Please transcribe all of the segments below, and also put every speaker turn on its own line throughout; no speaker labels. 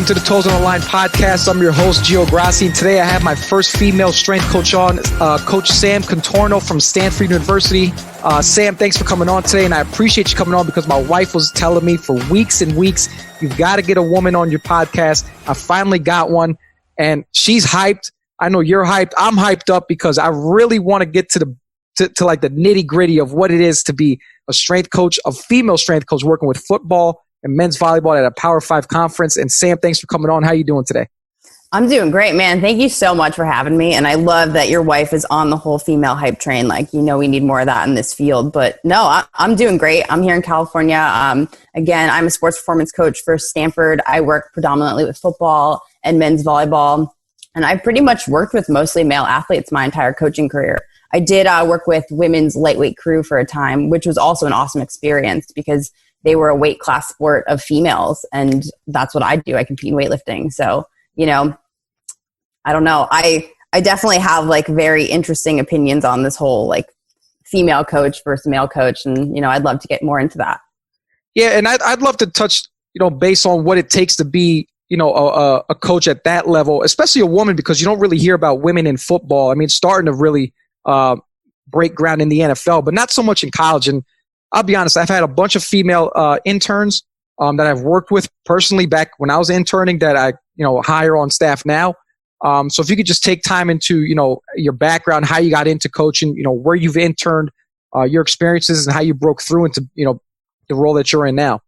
to the Toes on the Line podcast. I'm your host, Gio Grassi. Today I have my first female strength coach on, Coach Sam Contorno from Stanford University. Sam, thanks for coming on today, and I appreciate you coming on because my wife was telling me for weeks and weeks, you've got to get a woman on your podcast. I finally got one, and she's hyped. I know you're hyped. I'm hyped up because I really want to get to like the nitty gritty of what it is to be a strength coach, a female strength coach working with football and men's volleyball at a Power 5 conference. And Sam, thanks for coming on. How are you doing today?
I'm doing great, man. Thank you so much for having me. And I love that your wife is on the whole female hype train. Like, you know, we need more of that in this field. But no, I'm doing great. I'm here in California. Again, I'm a sports performance coach for Stanford. I work predominantly with football and men's volleyball. And I've pretty much worked with mostly male athletes my entire coaching career. I did work with women's lightweight crew for a time, which was also an awesome experience because they were a weight class sport of females. And that's what I do. I compete in weightlifting. So, you know, I don't know. I definitely have like very interesting opinions on this whole like female coach versus male coach. And, you know, I'd love to get more into that.
Yeah. And I'd love to touch, you know, based on what it takes to be, you know, a coach at that level, especially a woman, because you don't really hear about women in football. I mean, it's starting to really break ground in the NFL, but not so much in college. And I'll be honest, I've had a bunch of female interns that I've worked with personally back when I was interning that I, you know, hire on staff now. So if you could just take time into, you know, your background, how you got into coaching, you know, where you've interned, your experiences and how you broke through into, you know, the role that you're in now.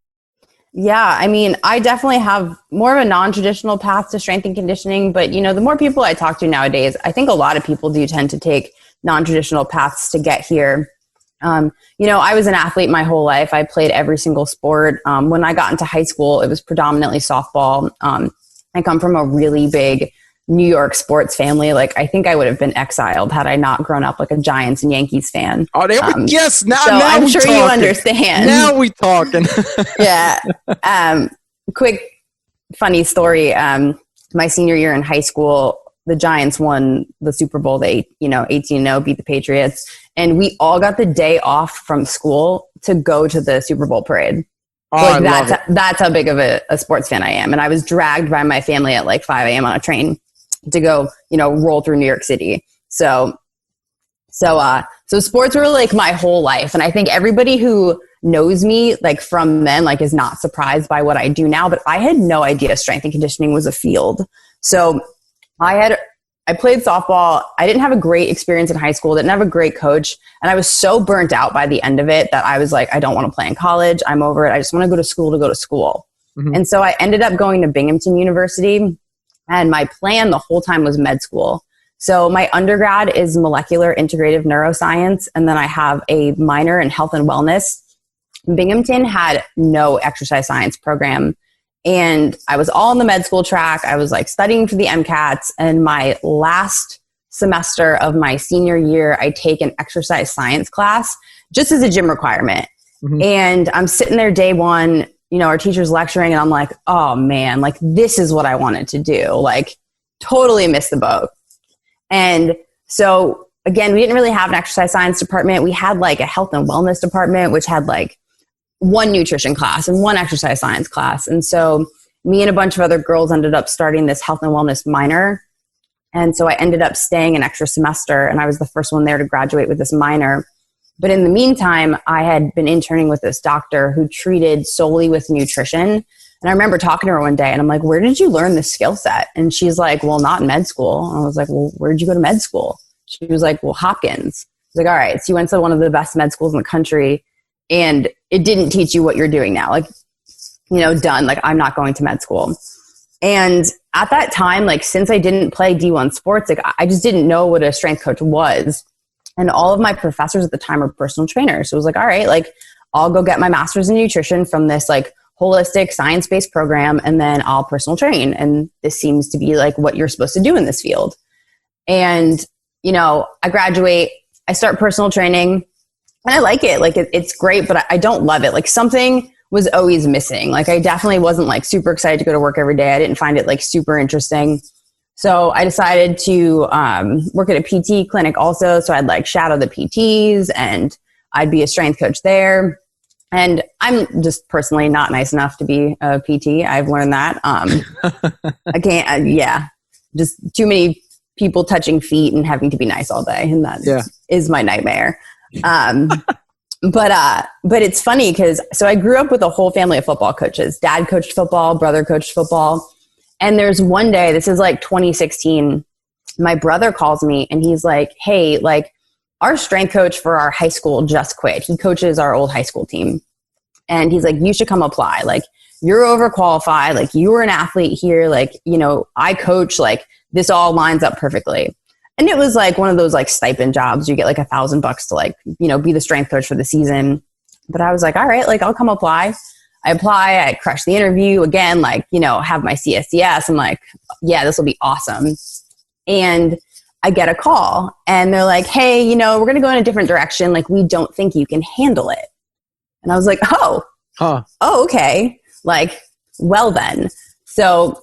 Yeah, I mean, I definitely have more of a non-traditional path to strength and conditioning, but, you know, the more people I talk to nowadays, I think a lot of people do tend to take non-traditional paths to get here. You know, I was an athlete my whole life. I played every single sport. When I got into high school, it was predominantly softball. I come from a really big New York sports family. Like, I think I would have been exiled had I not grown up like a Giants and Yankees fan.
Oh, yes. Now
I'm
we
sure
talking.
You understand.
Now we talking.
Yeah. Quick funny story. My senior year in high school, the Giants won the Super Bowl. They, 18-0, beat the Patriots. And we all got the day off from school to go to the Super Bowl parade.
Oh,
That's how big of a sports fan I am. And I was dragged by my family at like 5 a.m. on a train to go, roll through New York City. So sports were like my whole life. And I think everybody who knows me, like from then, like is not surprised by what I do now, but I had no idea strength and conditioning was a field. So I played softball. I didn't have a great experience in high school, didn't have a great coach. And I was so burnt out by the end of it that I was like, I don't want to play in college. I'm over it. I just want to go to school to go to school. Mm-hmm. And so I ended up going to Binghamton University. And my plan the whole time was med school. So my undergrad is molecular integrative neuroscience. And then I have a minor in health and wellness. Binghamton had no exercise science program. And I was all in the med school track. I was like studying for the MCATs. And my last semester of my senior year, I take an exercise science class just as a gym requirement. Mm-hmm. And I'm sitting there day one, our teacher's lecturing and I'm like, oh man, like this is what I wanted to do. Like totally missed the boat. And so again, we didn't really have an exercise science department. We had like a health and wellness department, which had like one nutrition class and one exercise science class. And so me and a bunch of other girls ended up starting this health and wellness minor. And so I ended up staying an extra semester and I was the first one there to graduate with this minor. But in the meantime, I had been interning with this doctor who treated solely with nutrition. And I remember talking to her one day and I'm like, where did you learn this skill set? And she's like, well, not in med school. And I was like, well, where did you go to med school? She was like, well, Hopkins. I was like, all right, so you went to one of the best med schools in the country and it didn't teach you what you're doing now. Like, done. Like, I'm not going to med school. And at that time, like, since I didn't play D1 sports, like, I just didn't know what a strength coach was. And all of my professors at the time were personal trainers. So it was like, all right, like I'll go get my master's in nutrition from this like holistic science-based program and then I'll personal train. And this seems to be like what you're supposed to do in this field. And, I graduate, I start personal training and I like it. Like it's great, but I don't love it. Like something was always missing. Like I definitely wasn't like super excited to go to work every day. I didn't find it like super interesting. So I decided to work at a PT clinic also. So I'd like shadow the PTs and I'd be a strength coach there. And I'm just personally not nice enough to be a PT. I've learned that. I can't, just too many people touching feet and having to be nice all day. And that is my nightmare. But it's funny because, so I grew up with a whole family of football coaches. Dad coached football, brother coached football. And there's one day, this is like 2016, my brother calls me and he's like, hey, like, our strength coach for our high school just quit. He coaches our old high school team. And he's like, you should come apply. Like, you're overqualified. Like, you were an athlete here. Like, you know, I coach, like, this all lines up perfectly. And it was like one of those like stipend jobs. You get like $1,000 to like, you know, be the strength coach for the season. But I was like, all right, like, I'll come apply. I apply, I crush the interview again, like, you know, have my CSCS. I'm like, yeah, this will be awesome. And I get a call and they're like, hey, you know, we're going to go in a different direction. Like, we don't think you can handle it. And I was like, oh, okay. Like, well then. So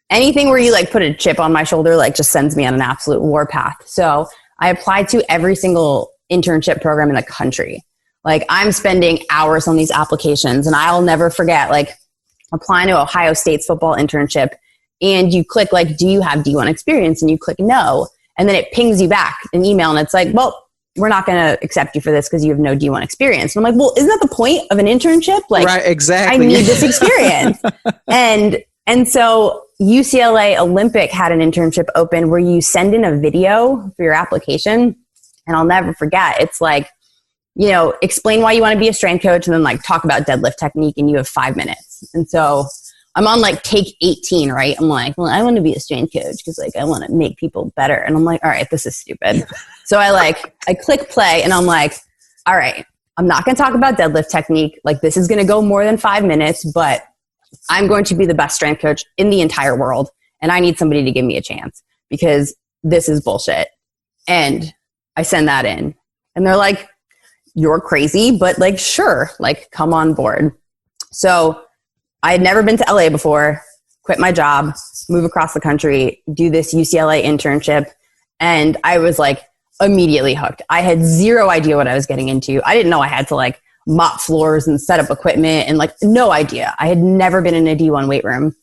anything where you like put a chip on my shoulder, like, just sends me on an absolute warpath. So I applied to every single internship program in the country. Like, I'm spending hours on these applications, and I'll never forget, like, applying to Ohio State's football internship. And you click like, do you have D1 experience? And you click no. And then it pings you back an email and it's like, well, we're not going to accept you for this because you have no D1 experience. And I'm like, well, isn't that the point of an internship? Like,
right, exactly.
I need this experience. and so UCLA Olympic had an internship open where you send in a video for your application. And I'll never forget. It's like, you know, explain why you want to be a strength coach and then like talk about deadlift technique, and you have 5 minutes. And so I'm on like take 18, right? I'm like, well, I want to be a strength coach because like I want to make people better. And I'm like, all right, this is stupid. So I click play and I'm like, all right, I'm not going to talk about deadlift technique. Like, this is going to go more than 5 minutes, but I'm going to be the best strength coach in the entire world. And I need somebody to give me a chance because this is bullshit. And I send that in and they're like, you're crazy, but like, sure, like, come on board. So I had never been to LA before, quit my job, move across the country, do this UCLA internship. And I was like immediately hooked. I had zero idea what I was getting into. I didn't know I had to like mop floors and set up equipment and like no idea. I had never been in a D1 weight room.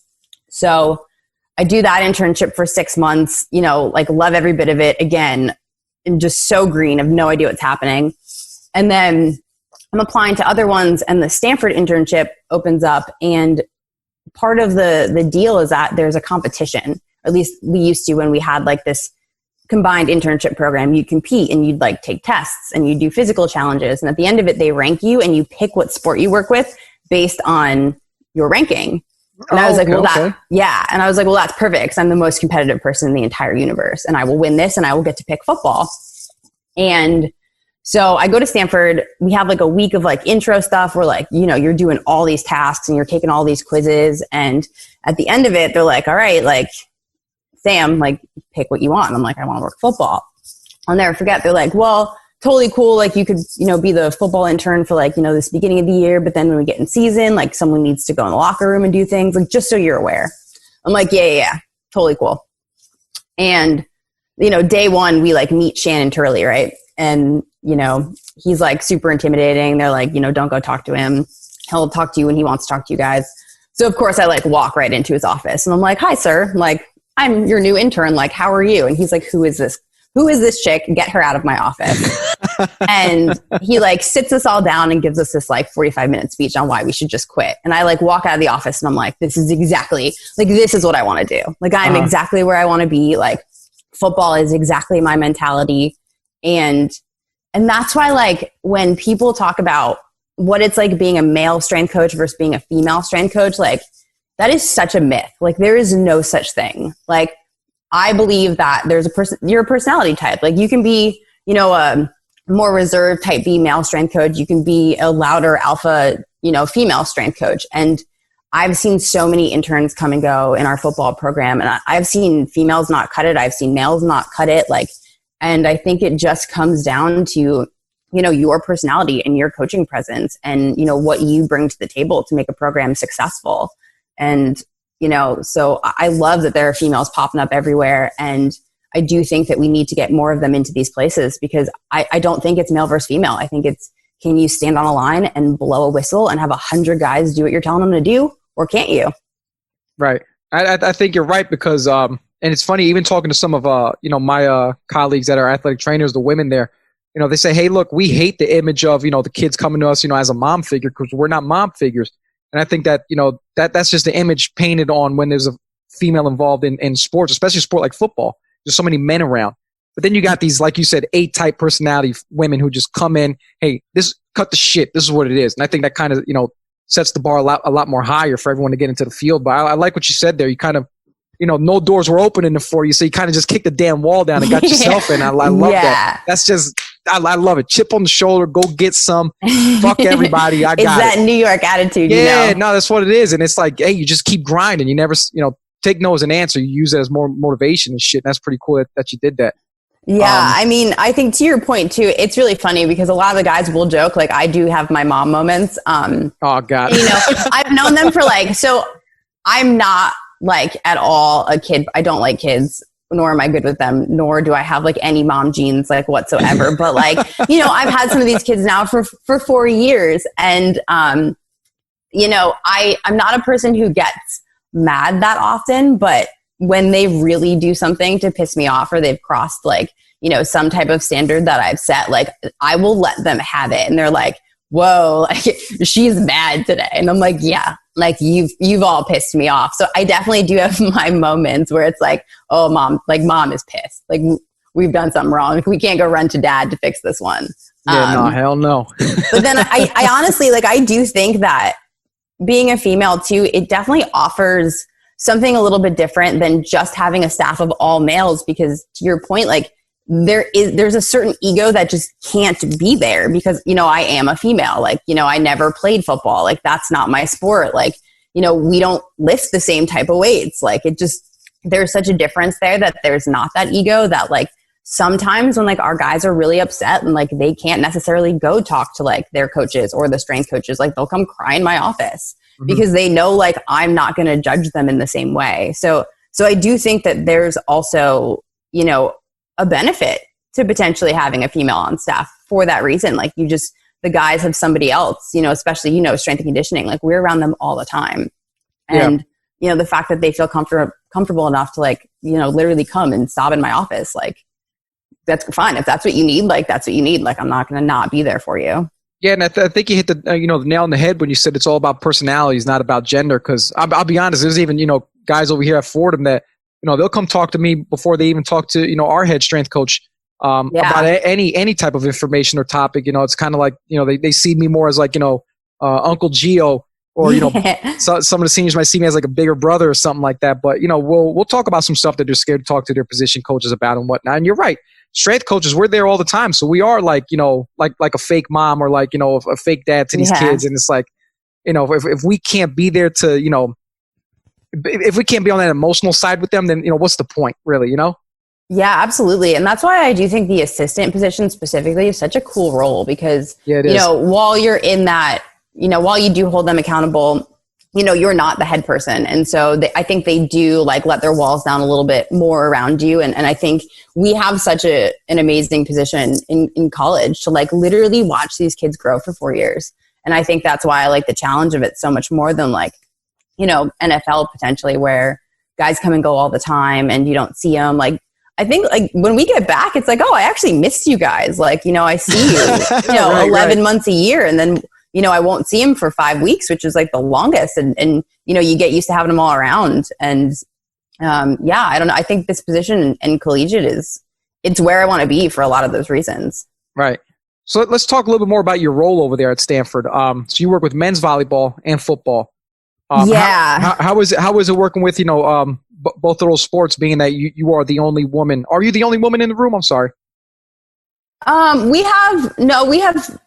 So I do that internship for 6 months, you know, like love every bit of it again, and just so green, have no idea what's happening. And then I'm applying to other ones and the Stanford internship opens up, and part of the deal is that there's a competition. Or at least we used to when we had like this combined internship program. You compete and you'd like take tests and you do physical challenges. And at the end of it, they rank you and you pick what sport you work with based on your ranking. And I was like, well, and I was like, well, that's perfect because I'm the most competitive person in the entire universe and I will win this and I will get to pick football. And so I go to Stanford. We have like a week of like intro stuff where like, you know, you're doing all these tasks and you're taking all these quizzes. And at the end of it, they're like, all right, like, Sam, like, pick what you want. And I'm like, I want to work football. I'll never forget. They're like, well, totally cool. Like, you could, you know, be the football intern for like, you know, this beginning of the year. But then when we get in season, like, someone needs to go in the locker room and do things, like, just so you're aware. I'm like, yeah, totally cool. And, you know, day one, we like meet Shannon Turley, right? And, you know, he's like super intimidating. They're like, you know, don't go talk to him. He'll talk to you when he wants to talk to you guys. So of course I like walk right into his office and I'm like, hi, sir. I'm like, I'm your new intern. Like, how are you? And he's like, who is this? Who is this chick? Get her out of my office. And he like sits us all down and gives us this like 45-minute speech on why we should just quit. And I like walk out of the office and I'm like, this is what I want to do. Like, I'm exactly where I want to be. Like, football is exactly my mentality. And that's why, like, when people talk about what it's like being a male strength coach versus being a female strength coach, like, that is such a myth. Like, there is no such thing. Like, I believe that there's you're a personality type. Like, you can be, you know, a more reserved type B male strength coach. You can be a louder alpha, you know, female strength coach. And I've seen so many interns come and go in our football program. And I've seen females not cut it. I've seen males not cut it. Like, and I think it just comes down to, you know, your personality and your coaching presence and, you know, what you bring to the table to make a program successful. And, you know, so I love that there are females popping up everywhere. And I do think that we need to get more of them into these places because I don't think it's male versus female. I think it's can you stand on a line and blow a whistle and have 100 guys do what you're telling them to do, or can't you?
Right. I think you're right because, and it's funny, even talking to some of, my colleagues that are athletic trainers, the women there, they say, hey, look, we hate the image of, the kids coming to us, as a mom figure because we're not mom figures. And I think that, that's just the image painted on when there's a female involved in sports, especially a sport like football. There's so many men around. But then you got these, like you said, A-type personality women who just come in, hey, cut the shit. This is what it is. And I think that kind of, sets the bar a lot more higher for everyone to get into the field. But I like what you said there. You kind of, no doors were opening for you. So you kind of just kicked the damn wall down and got yourself in. I love that. That's just, I love it. Chip on the shoulder, go get some. Fuck everybody. I got it.
It's that New York attitude,
Yeah, no, that's what it is. And it's like, hey, you just keep grinding. You never, take no as an answer. You use it as more motivation and shit. And that's pretty cool that you did that.
Yeah, I mean, I think to your point too, it's really funny because a lot of the guys will joke, like I do have my mom moments.
Oh God.
I've known them for so I'm not like at all a kid. I don't like kids, nor am I good with them, nor do I have like any mom genes like whatsoever. But like, I've had some of these kids now for 4 years. And, I'm not a person who gets mad that often, but when they really do something to piss me off or they've crossed some type of standard that I've set, like I will let them have it. And they're like, whoa, like she's mad today. And I'm like, yeah, like you've all pissed me off. So I definitely do have my moments where it's like, oh mom is pissed. Like we've done something wrong. Like, we can't go run to dad to fix this one.
Yeah, no, hell no.
But then I honestly, I do think that being a female too, it definitely offers something a little bit different than just having a staff of all males, because to your point, there's a certain ego that just can't be there because, I am a female, I never played football. Like that's not my sport. We don't lift the same type of weights. There's such a difference there that there's not that ego that sometimes when our guys are really upset and they can't necessarily go talk to their coaches or the strength coaches, they'll come cry in my office. Mm-hmm. Because they know I'm not going to judge them in the same way. So I do think that there's also, a benefit to potentially having a female on staff for that reason. The guys have somebody else, especially, strength and conditioning, we're around them all the time. And, the fact that they feel comfortable enough to literally come and stop in my office, that's fine. If that's what you need, that's what you need. I'm not going to not be there for you.
Yeah, and I think you hit the the nail on the head when you said it's all about personalities, not about gender. Because I'll be honest, there's even guys over here at Fordham that they'll come talk to me before they even talk to our head strength coach about any type of information or topic. It's kind of like they see me more as Uncle Gio, or so, some of the seniors might see me as a bigger brother or something like that. But we'll talk about some stuff that they're scared to talk to their position coaches about and whatnot. And you're right. Strength coaches, we're there all the time. So we are like a fake mom or a fake dad to these kids. And it's if we can't be there to, if we can't be on that emotional side with them, then, what's the point really,
Yeah, absolutely. And that's why I do think the assistant position specifically is such a cool role because, while you're in that, while you do hold them accountable, you're not the head person. And so I think they do let their walls down a little bit more around you. And I think we have such an amazing position in college to literally watch these kids grow for 4 years. And I think that's why I like the challenge of it so much more than NFL potentially, where guys come and go all the time and you don't see them. I think when we get back, it's oh, I actually missed you guys. I see you,
right,
11 months a year. And then, I won't see him for 5 weeks, which is the longest. And, you get used to having them all around. And, I don't know. I think this position in collegiate it's where I want to be for a lot of those reasons.
Right. So let's talk a little bit more about your role over there at Stanford. So you work with men's volleyball and football. How is it working with, both of those sports, being that you are the only woman? Are you the only woman in the room? I'm sorry.
We have,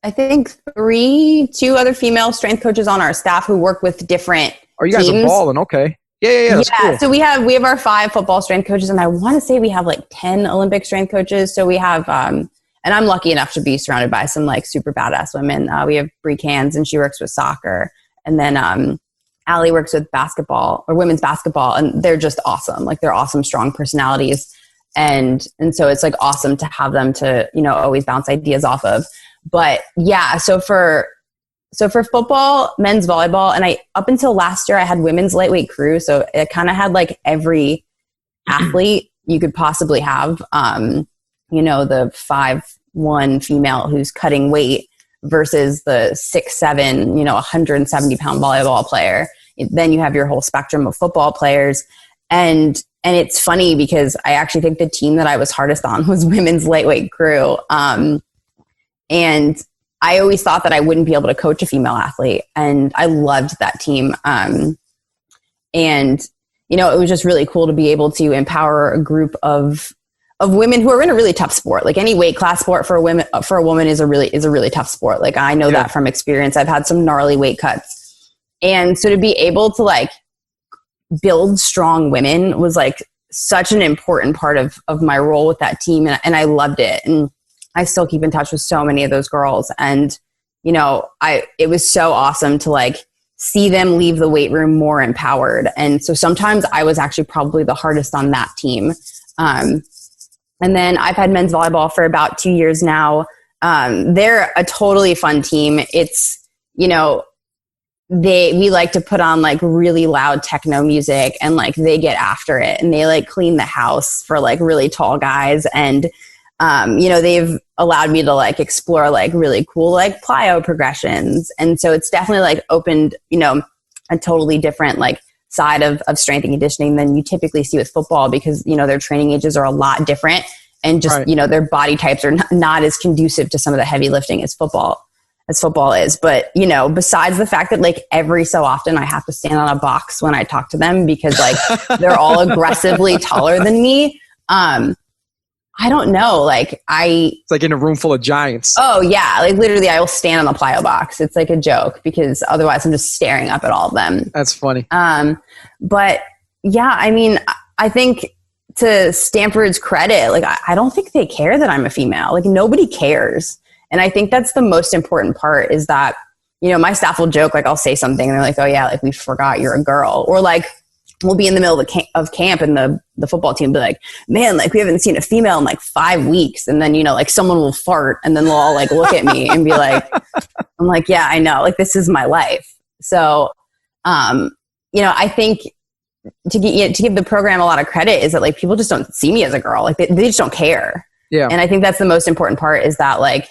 I think, 2 other female strength coaches on our staff who work with different
Oh, you guys
teams.
are balling. Okay. Yeah. That's cool.
So we have our 5 football strength coaches, and I want to say we have 10 Olympic strength coaches. So we have, and I'm lucky enough to be surrounded by some super badass women. We have Bree Cans, and she works with soccer. And then Allie works with basketball or women's basketball, and they're just awesome. They're awesome, strong personalities. And so it's awesome to have them to, always bounce ideas off of. But yeah, so for football, men's volleyball, and up until last year, I had women's lightweight crew. So it kind of had like every athlete you could possibly have. The 5'1" female who's cutting weight versus the 6'7", 170-pound volleyball player. Then you have your whole spectrum of football players. And it's funny because I actually think the team that I was hardest on was women's lightweight crew. And I always thought that I wouldn't be able to coach a female athlete. And I loved that team. It was just really cool to be able to empower a group of women who are in a really tough sport. Like any weight class sport for a woman is a really tough sport. Like I know that from experience. I've had some gnarly weight cuts. And so to be able to like build strong women was like such an important part of my role with that team. And I loved it. And I still keep in touch with so many of those girls. And, it was so awesome to like see them leave the weight room more empowered. And so sometimes I was actually probably the hardest on that team. And then I've had men's volleyball for about 2 years now. They're a totally fun team. It's, we like to put on like really loud techno music and like they get after it and they like clean the house for like really tall guys. And, they've allowed me to like explore like really cool like plyo progressions. And so it's definitely like opened, a totally different like side of strength and conditioning than you typically see with football because, their training ages are a lot different and just, their body types are not as conducive to some of the heavy lifting as football is. But, besides the fact that like every so often I have to stand on a box when I talk to them because like they're all aggressively taller than me. I don't know. Like
it's like in a room full of giants.
Oh yeah. Like literally I will stand on the plyo box. It's like a joke because otherwise I'm just staring up at all of them.
That's funny.
But yeah, I mean, I think to Stanford's credit, like I don't think they care that I'm a female. Like nobody cares. And I think that's the most important part is that, my staff will joke, like I'll say something and they're like, oh yeah, like we forgot you're a girl. Or like, we'll be in the middle of camp and the football team will be like, man, like we haven't seen a female in like 5 weeks. And then, like someone will fart and then they'll all like look at me and be like, I'm like, yeah, I know. Like this is my life. So, I think to give the program a lot of credit is that like people just don't see me as a girl. Like they just don't care. Yeah. And I think that's the most important part is that like,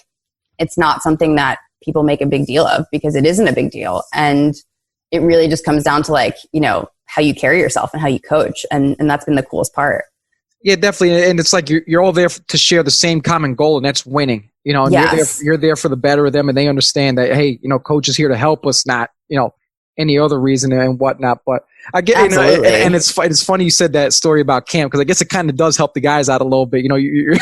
it's not something that people make a big deal of because it isn't a big deal. And it really just comes down to like, how you carry yourself and how you coach. And that's been the coolest part.
Yeah, definitely. And it's like you're all there to share the same common goal, and that's winning. And
yes.
you're there for the better of them, and they understand that, hey, coach is here to help us, not, any other reason and whatnot. But I get, and it's funny you said that story about camp because I guess it kind of does help the guys out a little bit. You're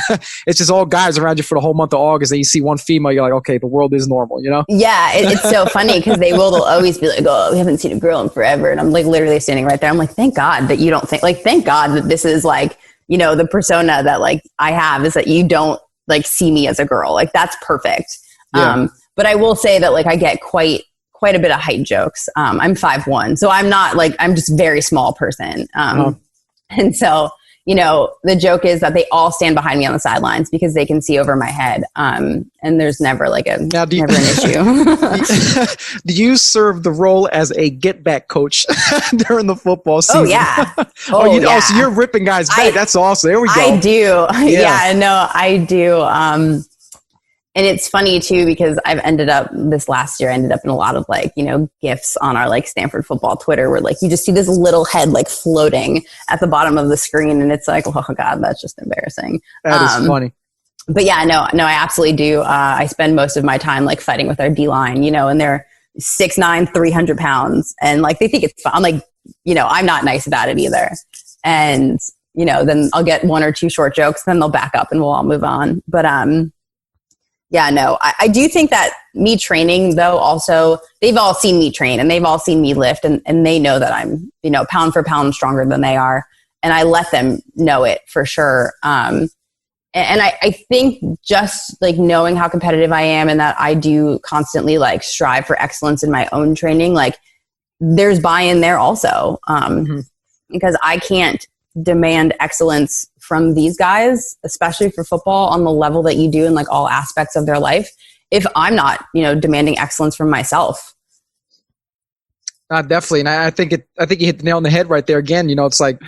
it's just all guys around you for the whole month of August, and you see one female, you're like, okay, the world is normal,
Yeah, it's so funny because they'll always be like, oh, we haven't seen a girl in forever, and I'm like literally standing right there. I'm like, thank God that you don't think like, thank God that this is like, the persona that like I have is that you don't like see me as a girl. Like that's perfect. Yeah. But I will say that like I get quite a bit of height jokes. I'm 5'1", so I'm not like, I'm just a very small person. And so, the joke is that they all stand behind me on the sidelines because they can see over my head. And there's never like never an issue.
Do you serve the role as a get back coach during the football season?
Oh yeah.
Oh, so you're ripping guys back. That's awesome. There we go.
I do. Yeah, no, I do. And it's funny too, because this last year, I ended up in a lot of like, GIFs on our like Stanford football Twitter where like, you just see this little head like floating at the bottom of the screen. And it's like, oh God, that's just embarrassing.
That is funny.
But yeah, no, I absolutely do. I spend most of my time like fighting with our D-line, and they're 6'9", 300 pounds. And like, they think it's fun. I'm like, I'm not nice about it either. And, then I'll get one or two short jokes, then they'll back up and we'll all move on. But, yeah, no, I do think that me training though, also they've all seen me train and they've all seen me lift and they know that I'm, pound for pound stronger than they are. And I let them know it for sure. And I think just like knowing how competitive I am and that I do constantly like strive for excellence in my own training, like there's buy-in there also. Because I can't demand excellence from these guys, especially for football on the level that you do in like all aspects of their life, if I'm not, demanding excellence from myself.
Definitely. And I think you hit the nail on the head right there again. It's like,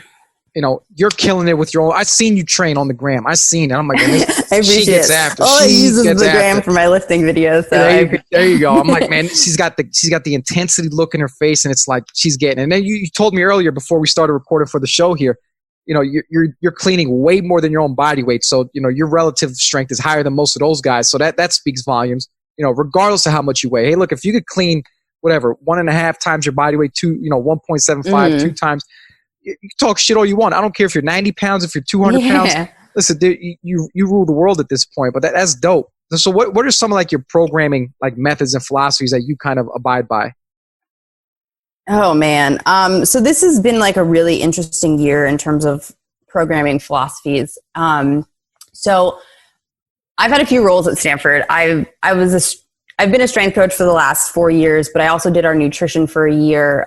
you're killing it with your own. I've seen you train on the gram. I've seen it. I'm like, man,
I appreciate
she gets
it.
after.
I uses the gram for my lifting videos. So
there you go. I'm like, man, she's got the intensity look in her face, and it's like she's getting it. And then you told me earlier before we started recording for the show here, you're cleaning way more than your own body weight. So, your relative strength is higher than most of those guys. So that speaks volumes, regardless of how much you weigh. Hey, look, if you could clean whatever, 1.5 times your body weight, 1.75, 2 times, you can talk shit all you want. I don't care if you're 90 pounds, if you're 200 pounds. Listen, dude, you rule the world at this point, but that's dope. So what are some of like your programming like methods and philosophies that you kind of abide by?
Oh man. So this has been like a really interesting year in terms of programming philosophies. So I've had a few roles at Stanford. I've been a strength coach for the last 4 years, but I also did our nutrition for a year,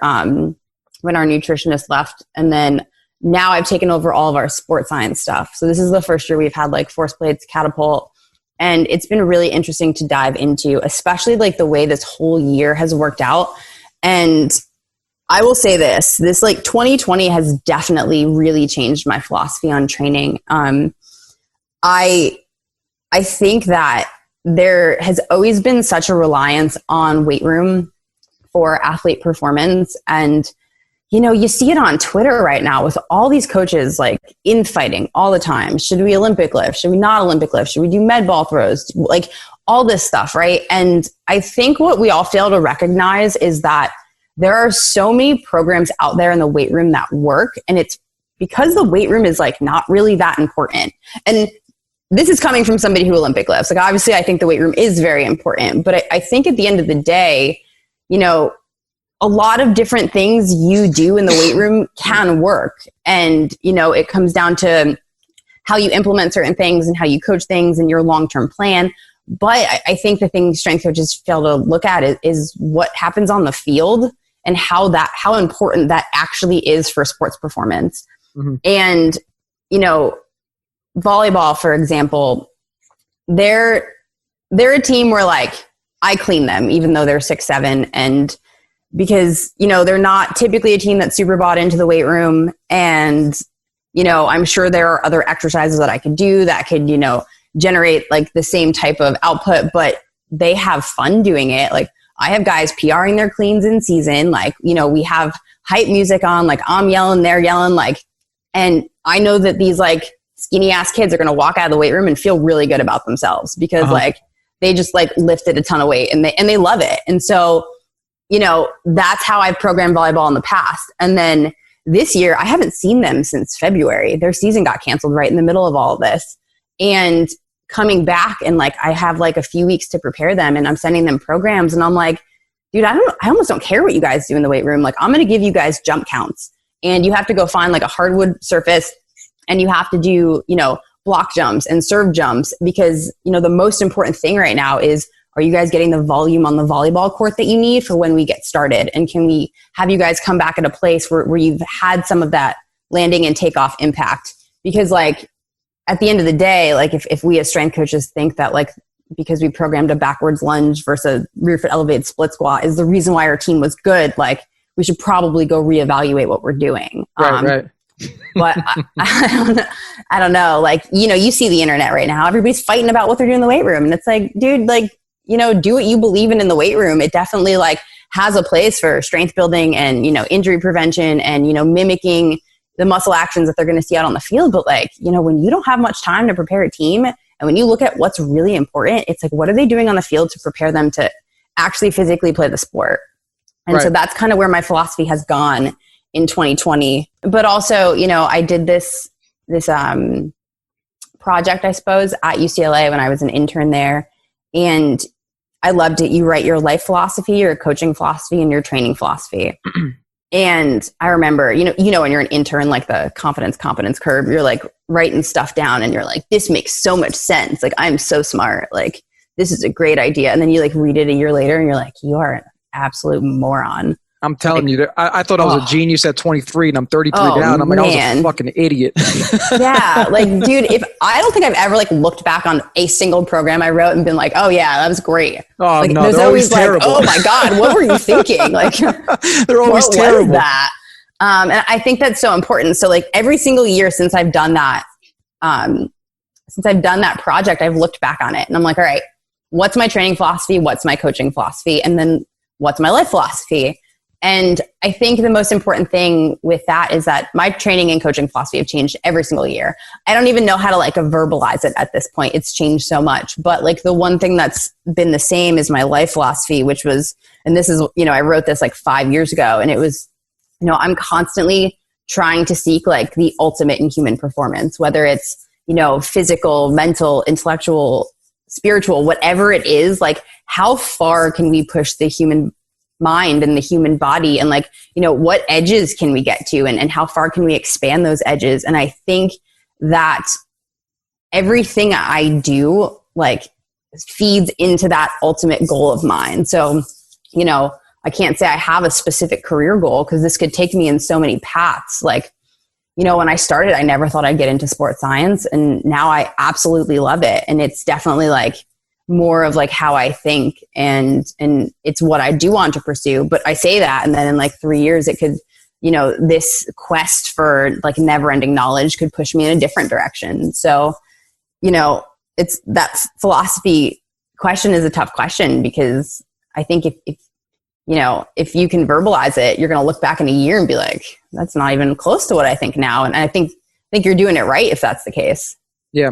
when our nutritionist left. And then now I've taken over all of our sports science stuff. So this is the first year we've had like force plates, catapult, and it's been really interesting to dive into, especially like the way this whole year has worked out. And I will say this like 2020 has definitely really changed my philosophy on training. I think that there has always been such a reliance on weight room for athlete performance. And, you see it on Twitter right now with all these coaches like infighting all the time. Should we Olympic lift? Should we not Olympic lift? Should we do med ball throws? Like all this stuff, right? And I think what we all fail to recognize is that there are so many programs out there in the weight room that work. And it's because the weight room is like not really that important. And this is coming from somebody who Olympic lifts. Like obviously I think the weight room is very important, but I think at the end of the day, a lot of different things you do in the weight room can work. And, it comes down to how you implement certain things and how you coach things and your long-term plan. But I think the thing strength coaches fail to look at is what happens on the field and how important that actually is for sports performance. Mm-hmm. And, volleyball, for example, they're a team where like I clean them, even though they're 6'7", and because, they're not typically a team that's super bought into the weight room. And, I'm sure there are other exercises that I could do that could, generate like the same type of output, but they have fun doing it. Like I have guys PRing their cleans in season. Like, we have hype music on, like I'm yelling, they're yelling, like, and I know that these like skinny ass kids are going to walk out of the weight room and feel really good about themselves because like they just like lifted a ton of weight and they love it. And so, that's how I've programmed volleyball in the past. And then this year, I haven't seen them since February. Their season got canceled right in the middle of all of this. And coming back and like, I have like a few weeks to prepare them and I'm sending them programs and I'm like, dude, I almost don't care what you guys do in the weight room. Like I'm going to give you guys jump counts and you have to go find like a hardwood surface and you have to do, block jumps and serve jumps because, the most important thing right now is, are you guys getting the volume on the volleyball court that you need for when we get started? And can we have you guys come back at a place where you've had some of that landing and takeoff impact? Because like at the end of the day, like if we as strength coaches think that like because we programmed a backwards lunge versus a rear foot elevated split squat is the reason why our team was good, like we should probably go reevaluate what we're doing.
Right.
But I don't know. Like, you see the internet right now. Everybody's fighting about what they're doing in the weight room. And it's like, dude, like, do what you believe in the weight room. It definitely like has a place for strength building and, injury prevention and, mimicking the muscle actions that they're going to see out on the field. But like, when you don't have much time to prepare a team and when you look at what's really important, it's like, what are they doing on the field to prepare them to actually physically play the sport? And so that's kind of where my philosophy has gone in 2020. But also, I did this project, I suppose, at UCLA when I was an intern there. And I loved it. You write your life philosophy, your coaching philosophy, and your training philosophy. And I remember, when you're an intern, like the confidence curve, you're like writing stuff down and you're like, this makes so much sense. Like, I'm so smart. Like, this is a great idea. And then you like read it a year later and you're like, you are an absolute moron.
I'm telling you, I thought I was a genius at 23 and I'm 33 now. And I'm like, I was a fucking idiot.
Yeah. Like, dude, I don't think I've ever like looked back on a single program I wrote and been like, oh yeah, that was great.
Oh
like,
no,
there's
they're always
like,
terrible.
oh my God, what were you thinking? Like,
they're always terrible.
Was that? And I think that's so important. So like every single year since I've done that project, I've looked back on it and I'm like, all right, what's my training philosophy? What's my coaching philosophy? And then what's my life philosophy? And I think the most important thing with that is that my training and coaching philosophy have changed every single year. I don't even know how to like verbalize it at this point. It's changed so much. But like the one thing that's been the same is my life philosophy, which was, and this is, I wrote this like 5 years ago, and it was, I'm constantly trying to seek like the ultimate in human performance, whether it's, physical, mental, intellectual, spiritual, whatever it is, like how far can we push the human mind and the human body, and like, what edges can we get to, and how far can we expand those edges? And I think that everything I do like feeds into that ultimate goal of mine. So, I can't say I have a specific career goal because this could take me in so many paths. Like, when I started, I never thought I'd get into sports science, and now I absolutely love it. And it's definitely like more of like how I think, and it's what I do want to pursue. But I say that, and then in like 3 years it could, this quest for like never ending knowledge could push me in a different direction. So, it's that philosophy question is a tough question, because I think if you can verbalize it, you're going to look back in a year and be like, that's not even close to what I think now. And I think you're doing it right if that's the case.
Yeah.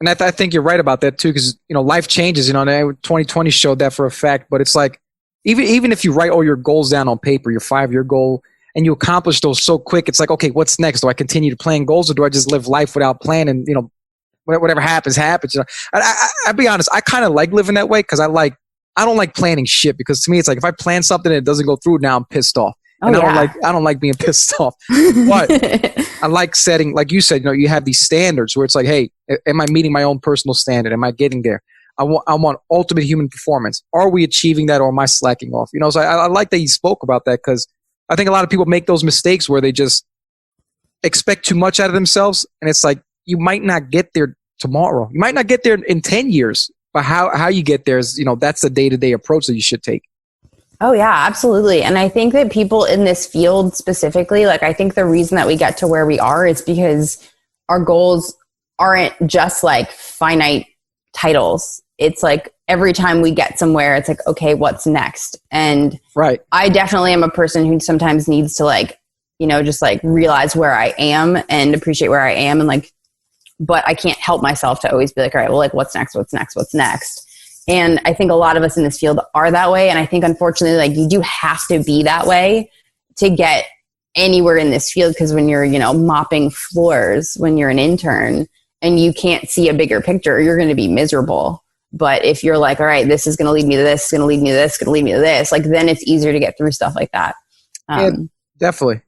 And I think you're right about that too, because life changes. 2020 showed that for a fact. But it's like even if you write all your goals down on paper, your 5-year goal, and you accomplish those so quick, it's like, okay, what's next? Do I continue to plan goals, or do I just live life without plan? And whatever happens, happens. I'll be honest, I kind of like living that way, because I don't like planning shit, because to me it's like if I plan something and it doesn't go through, now I'm pissed off. And I don't like being pissed off. But I like setting, like you said, you have these standards where it's like, hey, am I meeting my own personal standard? Am I getting there? I want ultimate human performance. Are we achieving that, or am I slacking off? So I like that you spoke about that, because I think a lot of people make those mistakes where they just expect too much out of themselves. And it's like, you might not get there tomorrow. You might not get there in 10 years. But how you get there is, that's the day-to-day approach that you should take.
Oh, yeah, absolutely. And I think that people in this field specifically, like I think the reason that we get to where we are is because our goals aren't just like finite titles. It's like every time we get somewhere, it's like, okay, what's next? And
right.
I definitely am a person who sometimes needs to like, just like realize where I am and appreciate where I am, and like, but I can't help myself to always be like, all right, well, like what's next? And I think a lot of us in this field are that way. And I think unfortunately, like you do have to be that way to get anywhere in this field. Because when you're, mopping floors, when you're an intern and you can't see a bigger picture, you're going to be miserable. But if you're like, all right, this is going to lead me to this, it's going to lead me to this, it's going to lead me to this, like then it's easier to get through stuff like that.
Yeah, definitely.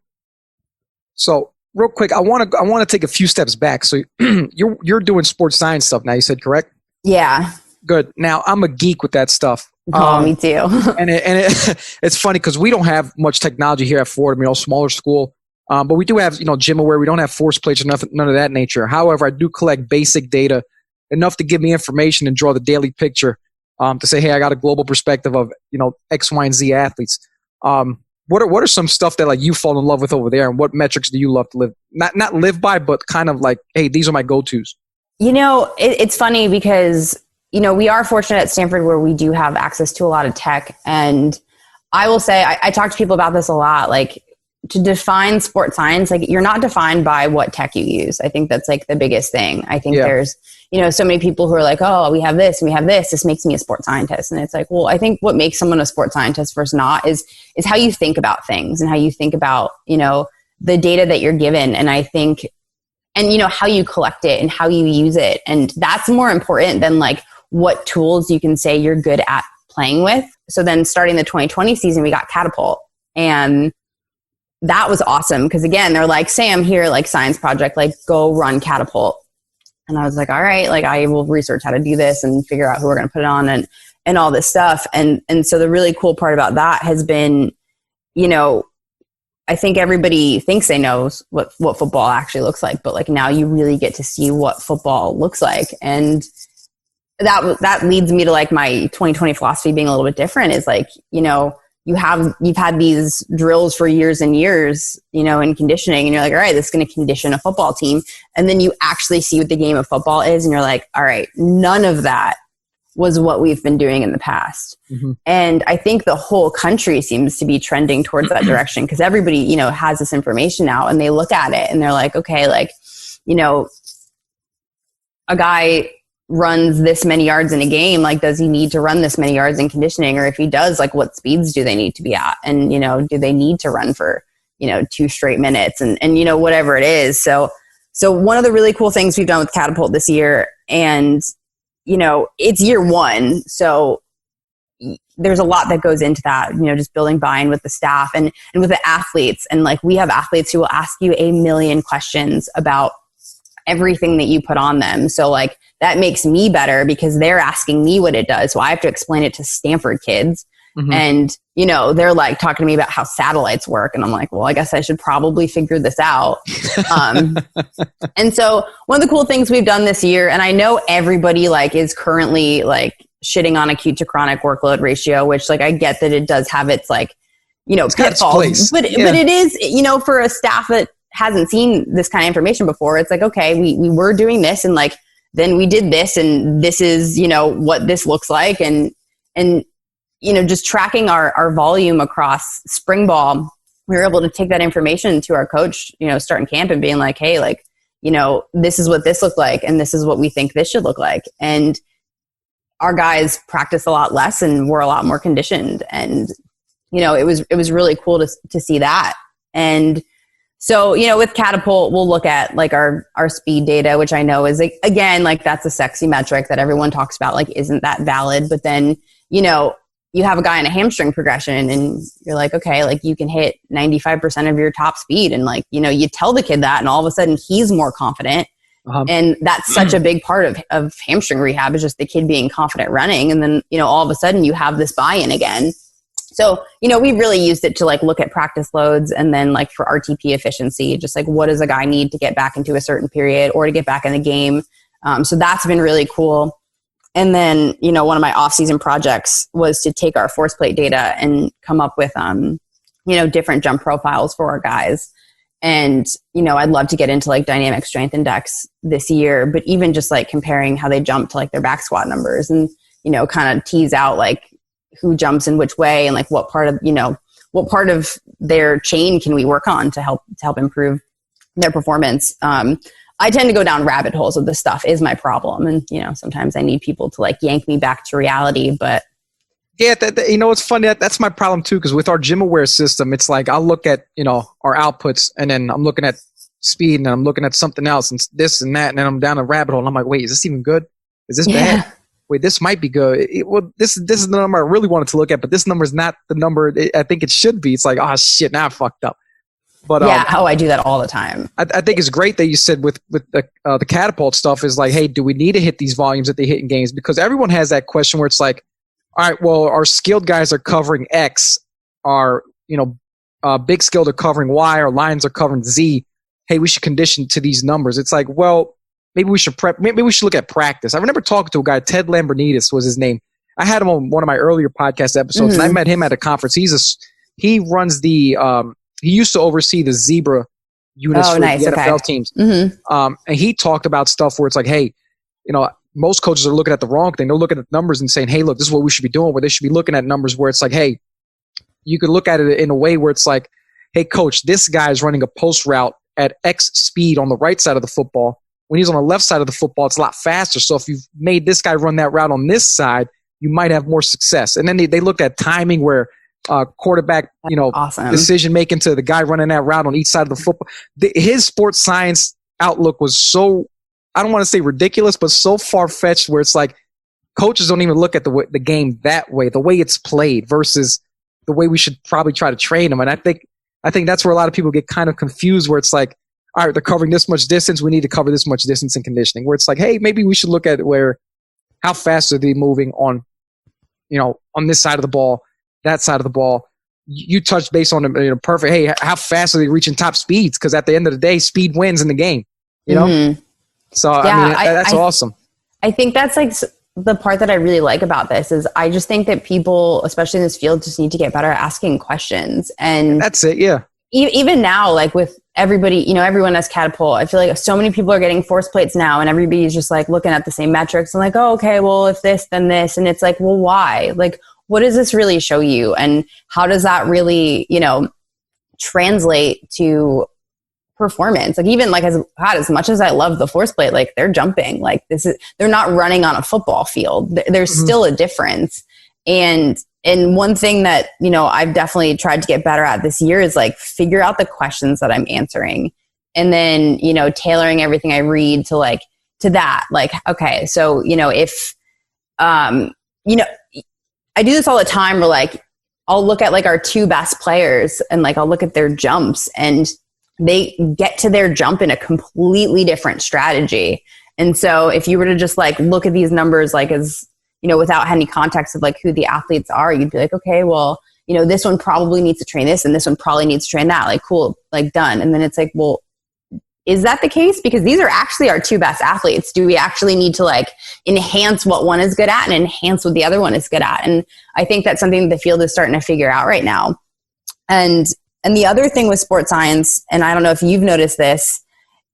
So real quick, I want to take a few steps back. So you're doing sports science stuff now, you said, correct?
Yeah.
Good. Now I'm a geek with that stuff.
Oh, me too.
It's funny because we don't have much technology here at Fordham, smaller school. But we do have, GymAware. We don't have force plates or none of that nature. However, I do collect basic data enough to give me information and draw the daily picture to say, hey, I got a global perspective of, X, Y, and Z athletes. What are some stuff that like you fall in love with over there, and what metrics do you love to live, not live by, but kind of like, hey, these are my go-tos?
It's funny because, we are fortunate at Stanford where we do have access to a lot of tech. And I will say, I talk to people about this a lot, like to define sports science, like you're not defined by what tech you use. I think that's like the biggest thing. I think there's, so many people who are like, oh, we have this and we have this. This makes me a sports scientist. And it's like, well, I think what makes someone a sports scientist versus not is how you think about things and how you think about, the data that you're given. And I think, and how you collect it and how you use it. And that's more important than like what tools you can say you're good at playing with. So then starting the 2020 season, we got Catapult, and that was awesome. Cause again, they're like, Sam, here, like science project, like go run Catapult. And I was like, all right, like I will research how to do this and figure out who we're going to put it on and all this stuff. And so the really cool part about that has been, you know, I think everybody thinks they know what football actually looks like, but like now you really get to see what football looks like. And that leads me to like my 2020 philosophy being a little bit different is like, you know, you've had these drills for years and years, you know, in conditioning, and you're like, all right, this is going to condition a football team. And then you actually see what the game of football is, and you're like, all right, none of that was what we've been doing in the past. Mm-hmm. And I think the whole country seems to be trending towards that direction because everybody, you know, has this information now and they look at it and they're like, okay, like, you know, a guy runs this many yards in a game, like, does he need to run this many yards in conditioning? Or if he does, like, what speeds do they need to be at? And, you know, do they need to run for, you know, 2 straight minutes and, you know, whatever it is. So one of the really cool things we've done with Catapult this year, and, you know, it's year 1. So there's a lot that goes into that, you know, just building buy-in with the staff and with the athletes. And like, we have athletes who will ask you a million questions about everything that you put on them. So like, that makes me better because they're asking me what it does. So I have to explain it to Stanford kids. Mm-hmm. And, you know, they're like talking to me about how satellites work. And I'm like, well, I guess I should probably figure this out. And so one of the cool things we've done this year, and I know everybody like is currently like shitting on acute to chronic workload ratio, which like, I get that it does have its like, you know, pitfalls, but it is, you know, for a staff that hasn't seen this kind of information before, it's like, okay, we were doing this and like, then we did this and this is, you know, what this looks like. And, you know, just tracking our volume across spring ball, we were able to take that information to our coach, you know, starting camp and being like, hey, like, you know, this is what this looked like. And this is what we think this should look like. And our guys practice a lot less and we're a lot more conditioned. And, you know, it was really cool to see that. And so, you know, with Catapult, we'll look at like our speed data, which I know is like, again, like that's a sexy metric that everyone talks about, like, isn't that valid? But then, you know, you have a guy in a hamstring progression and you're like, okay, like you can hit 95% of your top speed. And like, you know, you tell the kid that and all of a sudden he's more confident. Uh-huh. And that's such a big part of hamstring rehab is just the kid being confident running. And then, you know, all of a sudden you have this buy-in again. So, you know, we've really used it to like look at practice loads and then like for RTP efficiency, just like what does a guy need to get back into a certain period or to get back in the game. So that's been really cool. And then, you know, one of my off-season projects was to take our force plate data and come up with, you know, different jump profiles for our guys. And, you know, I'd love to get into like dynamic strength index this year, but even just like comparing how they jump to like their back squat numbers and, you know, kind of tease out like who jumps in which way and like what part of their chain can we work on to help improve their performance. I tend to go down rabbit holes of this stuff is my problem. And, you know, sometimes I need people to like yank me back to reality, but.
Yeah, you know, it's funny. That's my problem too. Cause with our gym aware system, it's like, I'll look at, you know, our outputs and then I'm looking at speed and I'm looking at something else and this and that. And then I'm down a rabbit hole and I'm like, wait, is this even good? Is this bad? Wait, this might be good. Well, this is the number I really wanted to look at, but this number is not the number I think it should be. It's like, oh shit, now I fucked up. But
yeah, I do that all the time.
I think it's great that you said with the Catapult stuff is like, hey, do we need to hit these volumes that they hit in games? Because everyone has that question where it's like, all right, well, our skilled guys are covering X, our big skilled are covering Y, our lines are covering Z. Hey, we should condition to these numbers. It's like, well, maybe we should look at practice. I remember talking to a guy, Ted Lambrinides was his name. I had him on one of my earlier podcast episodes, and I met him at a conference. He runs the he used to oversee the Zebra units for the NFL teams. Mm-hmm. And he talked about stuff where it's like, hey, you know, most coaches are looking at the wrong thing. They're looking at the numbers and saying, hey, look, this is what we should be doing. Where they should be looking at numbers where it's like, hey, you could look at it in a way where it's like, hey, coach, this guy is running a post route at X speed on the right side of the football. When he's on the left side of the football, it's a lot faster. So if you've made this guy run that route on this side, you might have more success. And then they looked at timing where quarterback, you know, decision making to the guy running that route on each side of the football. His sports science outlook was so, I don't want to say ridiculous, but so far-fetched where it's like coaches don't even look at the game that way, the way it's played versus the way we should probably try to train them. And I think that's where a lot of people get kind of confused where it's like, all right, they're covering this much distance. We need to cover this much distance in conditioning where it's like, hey, maybe we should look at how fast are they moving on, you know, on this side of the ball, that side of the ball. you touched base on it, perfect. Hey, how fast are they reaching top speeds? Because at the end of the day, speed wins in the game, you know? Mm-hmm. So, yeah, I mean, that's awesome.
I think that's like the part that I really like about this is I just think that people, especially in this field, just need to get better at asking questions. And
that's it. Yeah.
Even now, like with everybody, everyone has catapult. I feel like so many people are getting force plates now and everybody's just like looking at the same metrics and like, oh, okay, well, if this, then this. And it's like, well, why? Like, what does this really show you? And how does that really, translate to performance? Like even like as much as I love the force plate, like they're jumping, like they're not running on a football field. There's still a difference. And one thing that, I've definitely tried to get better at this year is like figure out the questions that I'm answering. And then, tailoring everything I read to that, like, okay, so, if, I do this all the time where like, I'll look at like our two best players and like, I'll look at their jumps and they get to their jump in a completely different strategy. And so if you were to just like look at these numbers, like as, without any context of like who the athletes are, you'd be like, okay, well, this one probably needs to train this and this one probably needs to train that. Like, cool, like done. And then it's like, well, is that the case? Because these are actually our two best athletes. Do we actually need to like enhance what one is good at and enhance what the other one is good at? And I think that's something the field is starting to figure out right now. And the other thing with sports science, and I don't know if you've noticed this,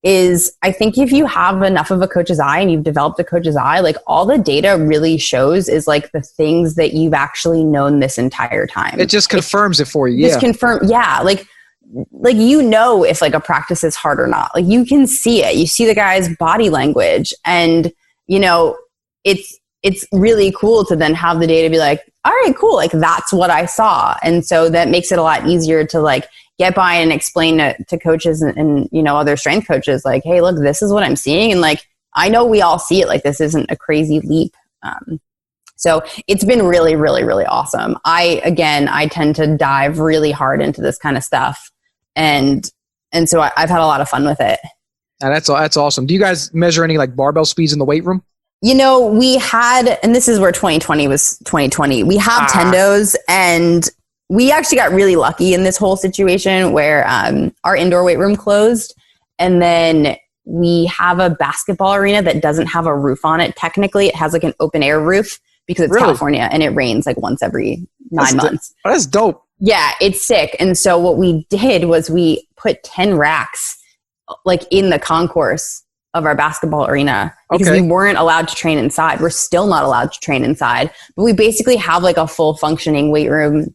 is I think if you have enough of a coach's eye and you've developed a coach's eye, like all the data really shows is like the things that you've actually known this entire time.
It just confirms it for you.
Yeah. Just confirm. Yeah. Like, if like a practice is hard or not, like you can see it, you see the guy's body language and, it's really cool to then have the data be like, all right, cool. Like that's what I saw. And so that makes it a lot easier to like get by and explain to coaches and other strength coaches, like, hey, look, this is what I'm seeing. And like, I know we all see it, like this isn't a crazy leap. So it's been really, really, really awesome. I tend to dive really hard into this kind of stuff. And so I've had a lot of fun with it.
And that's awesome. Do you guys measure any like barbell speeds in the weight room?
We had, and this is where 2020 was 2020. We have tendos, and we actually got really lucky in this whole situation where our indoor weight room closed. And then we have a basketball arena that doesn't have a roof on it. Technically, it has like an open air roof because it's California and it rains like once every 9 months.
That's dope.
Yeah, it's sick. And so what we did was we put 10 racks like in the concourse of our basketball arena because we weren't allowed to train inside. We're still not allowed to train inside, but we basically have like a full functioning weight room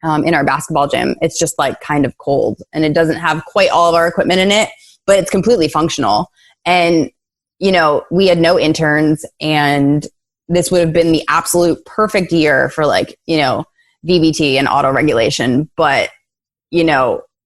in our basketball gym. It's just like kind of cold and it doesn't have quite all of our equipment in it, but it's completely functional. And, we had no interns, and this would have been the absolute perfect year for like, VBT and auto regulation. But,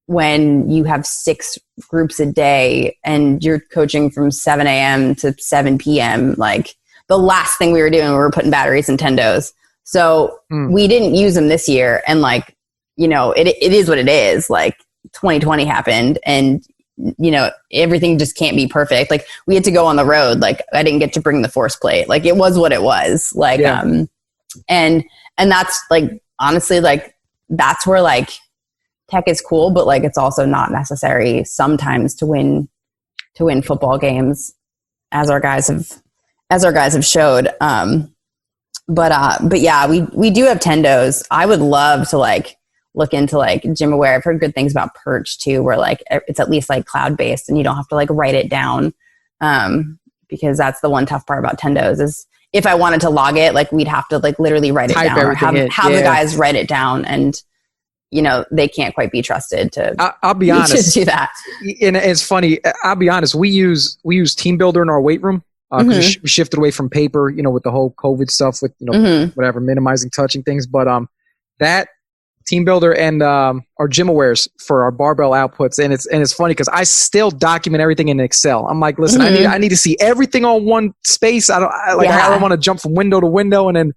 when you have 6 groups a day and you're coaching from 7 a.m. to 7 p.m., like the last thing we were doing, we were putting batteries in tendos. So we didn't use them this year. And like, it is what it is. Like 2020 happened and, everything just can't be perfect. Like we had to go on the road. Like I didn't get to bring the force plate. Like it was what it was. Like, and that's like, honestly, like that's where like tech is cool, but like it's also not necessary sometimes to win football games, as our guys have showed. But yeah, we do have tendos. I would love to like look into like gym aware. I've heard good things about Perch too, where like it's at least like cloud based and you don't have to like write it down. Because that's the one tough part about tendos is if I wanted to log it, like we'd have to like literally write it down or have the guys write it down, and they can't quite be trusted to.
I'll be honest.
To do that.
And it's funny. I'll be honest. We use Team Builder in our weight room because we shifted away from paper. With the whole COVID stuff with whatever minimizing touching things. But that Team Builder and our gym awares for our barbell outputs, and it's funny because I still document everything in Excel. I'm like, listen, I need to see everything on one space. I don't want to jump from window to window and then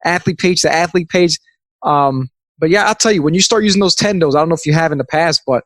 athlete page to athlete page. But yeah, I'll tell you, when you start using those tendos, I don't know if you have in the past, but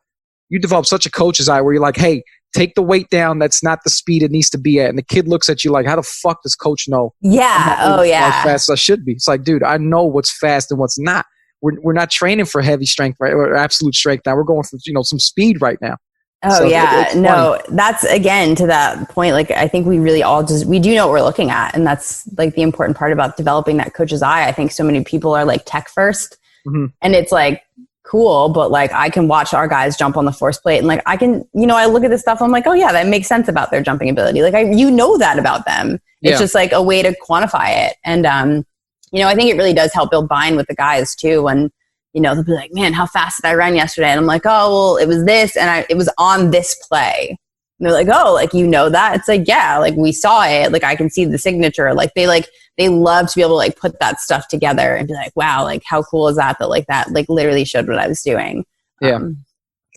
you develop such a coach's eye where you're like, hey, take the weight down. That's not the speed it needs to be at. And the kid looks at you like, how the fuck does coach know?
Yeah. Oh, yeah.
How fast I should be. It's like, dude, I know what's fast and what's not. we're not training for heavy strength, right? Or absolute strength now. We're going for, some speed right now.
Oh,
So
yeah. No, that's, again, to that point, like, I think we really all we do know what we're looking at. And that's like the important part about developing that coach's eye. I think so many people are like tech first, and it's like cool, but like I can watch our guys jump on the force plate and like I can, I look at this stuff, I'm like, oh yeah, that makes sense about their jumping ability. Like that about them. It's just like a way to quantify it. And, I think it really does help build buy-in with the guys too. When, they'll be like, man, how fast did I run yesterday? And I'm like, oh, well, it was this. And it was on this play. And they're like, oh, like, that? It's like, yeah, like we saw it. Like I can see the signature. Like they love to be able to like put that stuff together and be like, wow, like how cool is that that literally showed what I was doing.
Yeah.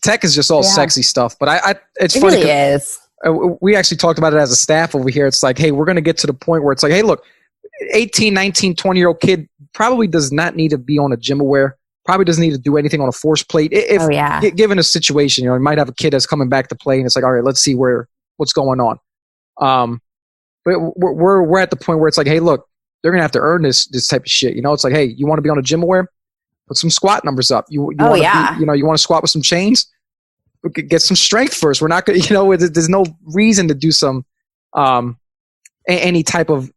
Tech is just all sexy stuff, but it's
it
funny.
Really is.
We actually talked about it as a staff over here. It's like, hey, we're going to get to the point where it's like, hey, look, 18, 19, 20-year-old kid probably does not need to be on a gym aware. Probably doesn't need to do anything on a force plate. If given a situation, you might have a kid that's coming back to play, and it's like, all right, let's see what's going on. But we're at the point where it's like, hey, look, they're gonna have to earn this type of shit. It's like, hey, you want to be on a gym aware? Put some squat numbers up. You want to squat with some chains? Get some strength first. We're not gonna, there's no reason to do some any type of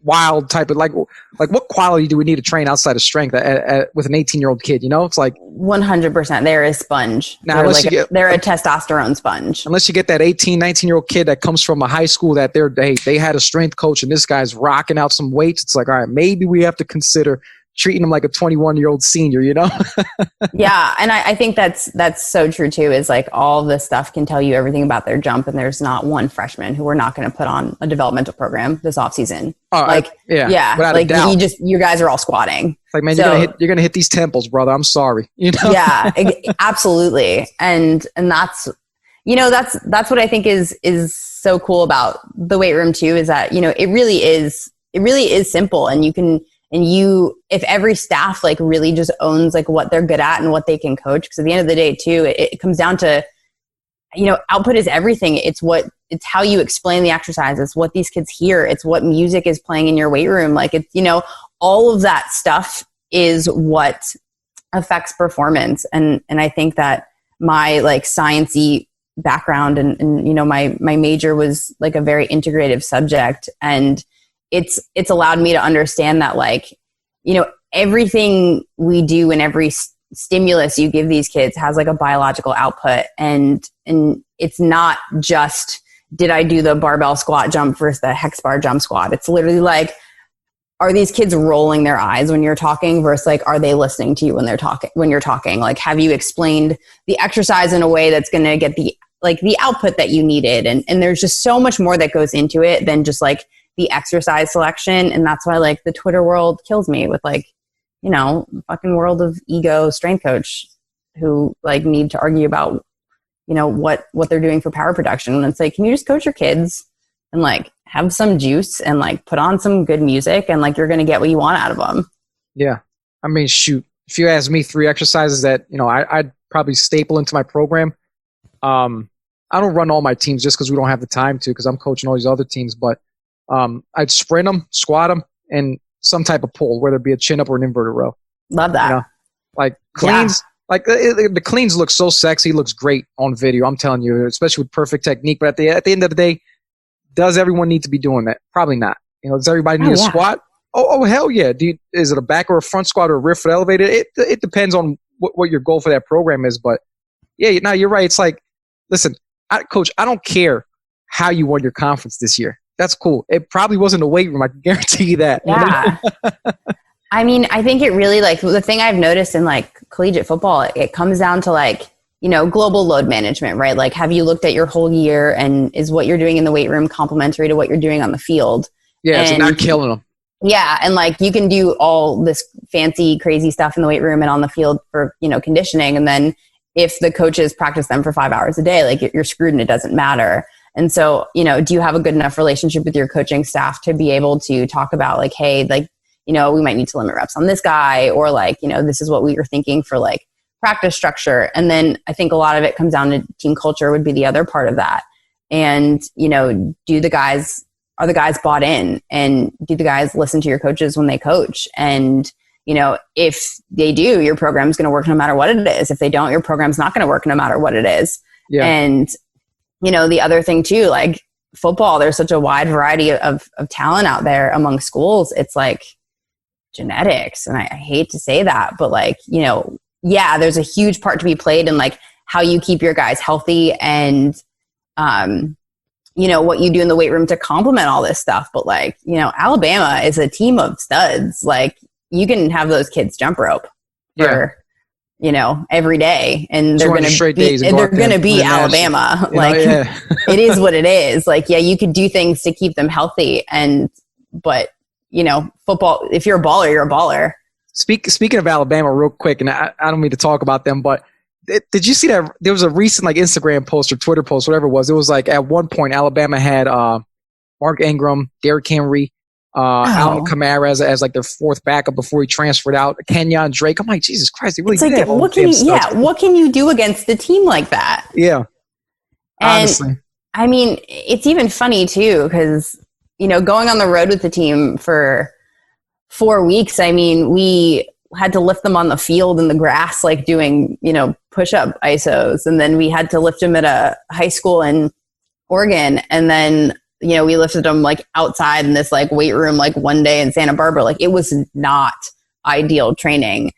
wild type of like what quality do we need to train outside of strength with an 18-year-old kid? It's like 100%.
They're a sponge.
Now,
they're a testosterone sponge.
Unless you get that 18, 19-year-old kid that comes from a high school that they had a strength coach and this guy's rocking out some weights. It's like, all right, maybe we have to consider treating them like a 21-year-old senior,
Yeah. And I think that's so true too, is like all this stuff can tell you everything about their jump. And there's not one freshman who we're not going to put on a developmental program this off season. Like you guys are all squatting.
It's like, man, you're going to hit these temples, brother. I'm sorry.
Yeah, absolutely. And that's, that's what I think is so cool about the weight room too, is that, it really is simple, and if every staff like really just owns like what they're good at and what they can coach, because at the end of the day too, it comes down to, output is everything. It's how you explain the exercises, what these kids hear. It's what music is playing in your weight room. Like it's, all of that stuff is what affects performance. And I think that my like sciencey background and my major was like a very integrative subject, and it's allowed me to understand that like, everything we do and every stimulus you give these kids has like a biological output. And it's not just, did I do the barbell squat jump versus the hex bar jump squat? It's literally like, are these kids rolling their eyes when you're talking versus like, are they listening to you when you're talking? Like, have you explained the exercise in a way that's going to get the output that you needed? And there's just so much more that goes into it than just like the exercise selection. And that's why like the Twitter world kills me with like, fucking world of ego strength coach who like need to argue about, what they're doing for power production. And it's like, can you just coach your kids and like have some juice and like put on some good music and like, you're going to get what you want out of them.
Yeah. I mean, shoot, if you ask me 3 exercises that, I'd probably staple into my program. I don't run all my teams just because we don't have the time to, because I'm coaching all these other teams, but I'd sprint them, squat them, and some type of pull, whether it be a chin up or an inverted row.
Love that.
Like cleans, like the cleans look so sexy, looks great on video. I'm telling you, especially with perfect technique. But at the end of the day, does everyone need to be doing that? Probably not. Does everybody need a squat? Oh hell yeah. Is it a back or a front squat or a rear foot elevated? It depends on what your goal for that program is. But yeah, no, you're right. It's like, listen, Coach, I don't care how you won your conference this year. That's cool. It probably wasn't a weight room. I can guarantee you that.
Yeah. I mean, I think it really like the thing I've noticed in like collegiate football, it comes down to like, global load management, right? Like, have you looked at your whole year and is what you're doing in the weight room complementary to what you're doing on the field?
Yeah. It's not killing them.
Yeah. And like, you can do all this fancy, crazy stuff in the weight room and on the field for, conditioning. And then if the coaches practice them for 5 hours a day, like you're screwed and it doesn't matter. And so, do you have a good enough relationship with your coaching staff to be able to talk about like, hey, like, we might need to limit reps on this guy, or like, this is what we were thinking for like practice structure. And then I think a lot of it comes down to team culture would be the other part of that. And, are the guys bought in, and do the guys listen to your coaches when they coach? And, if they do, your program's going to work no matter what it is. If they don't, your program's not going to work no matter what it is. Yeah. And, the other thing too, like football, there's such a wide variety of talent out there among schools. It's like genetics. And I hate to say that, but like, there's a huge part to be played in like how you keep your guys healthy and, what you do in the weight room to complement all this stuff. But like, Alabama is a team of studs. Like you can have those kids jump rope for, every day, and they're going to be Alabama. Like it is what it is. Like, yeah, you could do things to keep them healthy, but football, if you're a baller, you're a baller.
Speaking of Alabama real quick, and I don't mean to talk about them, but did you see that there was a recent like Instagram post or Twitter post, whatever it was? It was like at one point Alabama had Mark Ingram, Derrick Henry, Alvin Kamara as like their fourth backup before he transferred out. Kenyon Drake. I'm like, Jesus Christ, they really did have
what can you do against a team like that?
Yeah, honestly.
And, I mean, it's even funny too because going on the road with the team for 4 weeks. I mean, we had to lift them on the field in the grass, like doing push-up isos, and then we had to lift them at a high school in Oregon, and then we lifted them like outside in this like weight room like one day in Santa Barbara. Like it was not ideal training.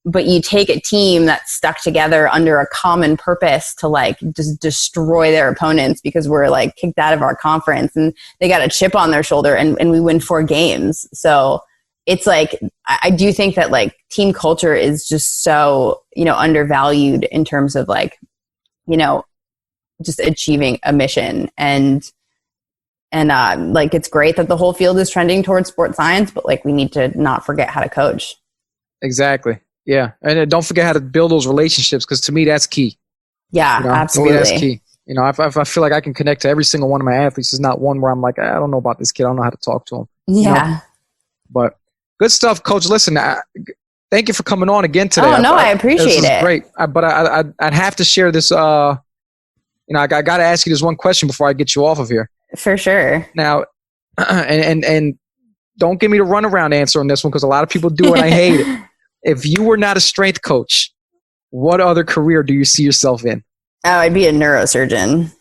But you take a team that's stuck together under a common purpose to like just destroy their opponents because we're like kicked out of our conference and they got a chip on their shoulder and we win 4 games. So it's like, I do think that like team culture is just so, undervalued in terms of like, just achieving a mission and like it's great that the whole field is trending towards sports science, but like we need to not forget how to coach.
Exactly. Yeah. And don't forget how to build those relationships, because to me that's key.
Yeah, absolutely.
To me that's key. If I feel like I can connect to every single one of my athletes, there's not one where I'm like, I don't know about this kid. I don't know how to talk to him.
Yeah.
But good stuff, Coach. Listen, thank you for coming on again today.
Oh, no, I appreciate it.
Great. But I'd have to share this. I got to ask you this one question before I get you off of here.
For sure.
Now, and don't give me the runaround answer on this one, because a lot of people do, and I hate it. If you were not a strength coach, what other career do you see yourself in?
Oh, I'd be a neurosurgeon.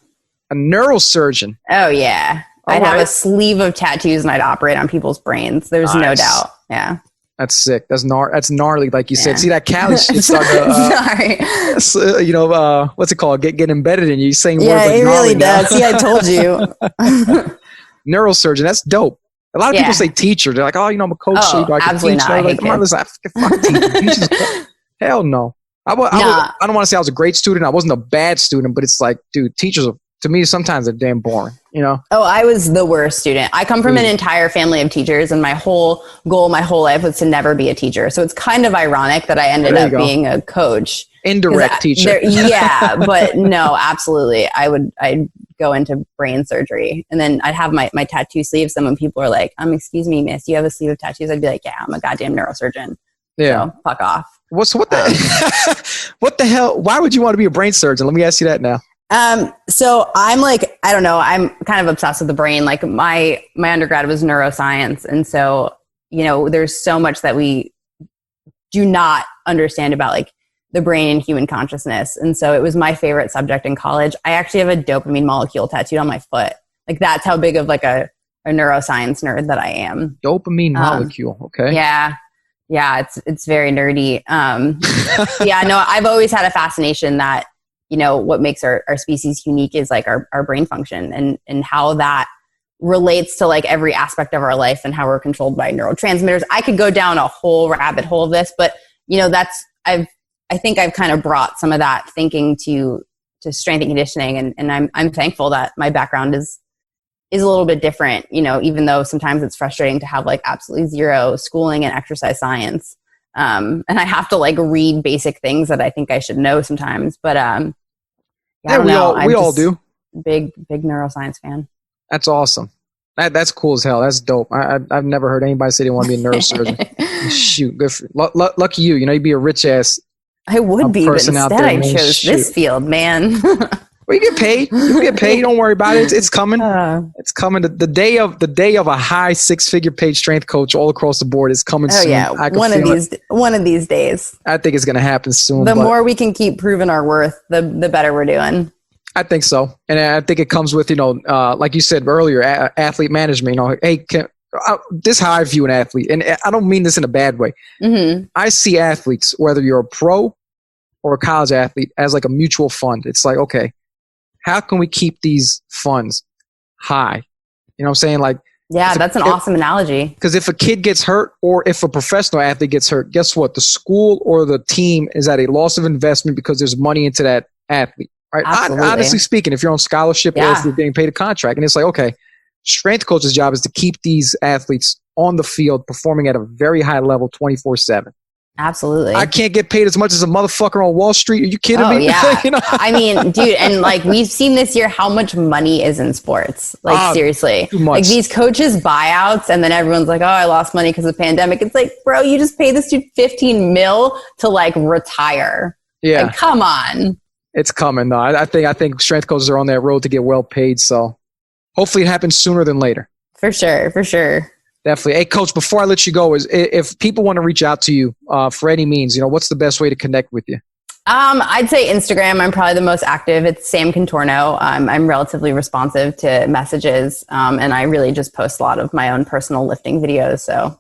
A neurosurgeon?
Oh, yeah. I'd have a sleeve of tattoos and I'd operate on people's brains. There's no doubt. Yeah.
That's sick. That's gnarly, like you said. See that Cali shit starting to,
sorry.
What's it called? Get embedded in you. You're saying words like
it really
now.
does. See, I told you.
Neurosurgeon. That's dope. A lot of people say teacher. They're like, I'm a coach.
Oh,
so I can
absolutely
teach.
not.
Like, come on, listen, fuck teaching. Hell no. I don't want to say I was a great student. I wasn't a bad student, but it's like, dude, teachers are, to me, sometimes they're damn boring, Oh,
I was the worst student. I come from an entire family of teachers, and my whole goal my whole life was to never be a teacher. So it's kind of ironic that I ended up being a coach.
Indirect teacher.
Yeah, but no, absolutely. I'd go into brain surgery, and then I'd have my tattoo sleeves. And when people are like, excuse me, miss, you have a sleeve of tattoos? I'd be like, yeah, I'm a goddamn neurosurgeon.
Yeah.
So fuck off.
What the hell? Why would you want to be a brain surgeon? Let me ask you that now.
So I'm like, I don't know. I'm kind of obsessed with the brain. Like my undergrad was neuroscience. And so, there's so much that we do not understand about like the brain and human consciousness. And so it was my favorite subject in college. I actually have a dopamine molecule tattooed on my foot. Like that's how big of like a neuroscience nerd that I am.
Dopamine molecule. Okay.
Yeah. Yeah. It's very nerdy. Yeah, no, I've always had a fascination that, what makes our species unique is like our brain function and how that relates to like every aspect of our life and how we're controlled by neurotransmitters. I could go down a whole rabbit hole of this, but I think I've kind of brought some of that thinking to strength and conditioning. And I'm thankful that my background is a little bit different, even though sometimes it's frustrating to have like absolutely zero schooling in exercise science. And I have to like read basic things that I think I should know sometimes, but,
we all do.
Big neuroscience fan.
That's awesome. That's cool as hell. That's dope. I've never heard anybody say they want to be a neurosurgeon. Shoot, good for you. Lucky you. You'd be a rich ass.
I would be, but instead I chose this field, man.
Well, you get paid. You get paid. Don't worry about it. It's coming. It's coming. The day of a high 6-figure paid strength coach all across the board is coming soon.
Yeah, one of these days.
I think it's going to happen soon.
The more we can keep proving our worth, the better we're doing.
I think so, and I think it comes with like you said earlier, athlete management. Hey, this is how I view an athlete, and I don't mean this in a bad way.
Mm-hmm.
I see athletes, whether you're a pro or a college athlete, as like a mutual fund. It's like, okay, how can we keep these funds high? You know what I'm saying? Like,
yeah, that's an awesome analogy. Because
if a kid gets hurt or if a professional athlete gets hurt, guess what? The school or the team is at a loss of investment because there's money into that athlete. Right? Honestly speaking, if you're on scholarship or if you're getting paid a contract, and it's like, okay, strength coach's job is to keep these athletes on the field performing at a very high level 24/7.
Absolutely.
I can't get paid as much as a motherfucker on Wall Street. Are you kidding me?
Yeah. I mean, dude, and like we've seen this year how much money is in sports. Like seriously.
Too much.
Like these coaches buyouts and then everyone's like, oh, I lost money because of the pandemic. It's like, bro, you just paid this dude 15 mil to like retire.
Yeah.
Like, come on.
It's coming though. I think strength coaches are on that road to get well paid. So hopefully it happens sooner than later.
For sure.
Definitely. Hey, Coach, before I let you go, if people want to reach out to you for any means, what's the best way to connect with you?
I'd say Instagram. I'm probably the most active. It's Sam Contorno. I'm relatively responsive to messages, and I really just post a lot of my own personal lifting videos. So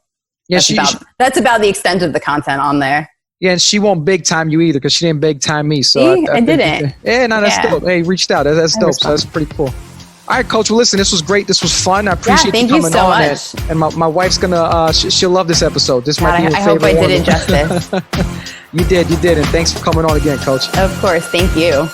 that's about the extent of the content on there.
Yeah, and she won't big time you either because she didn't big time me. So
I didn't.
That's dope. Hey, reached out. That's dope. So that's pretty cool. All right, Coach. Well, listen, this was great. This was fun. I appreciate you coming on.
Much.
And my wife's gonna she'll love this episode. This might be your favorite one.
I hope I did it justice.
You did, and thanks for coming on again, Coach.
Of course. Thank you.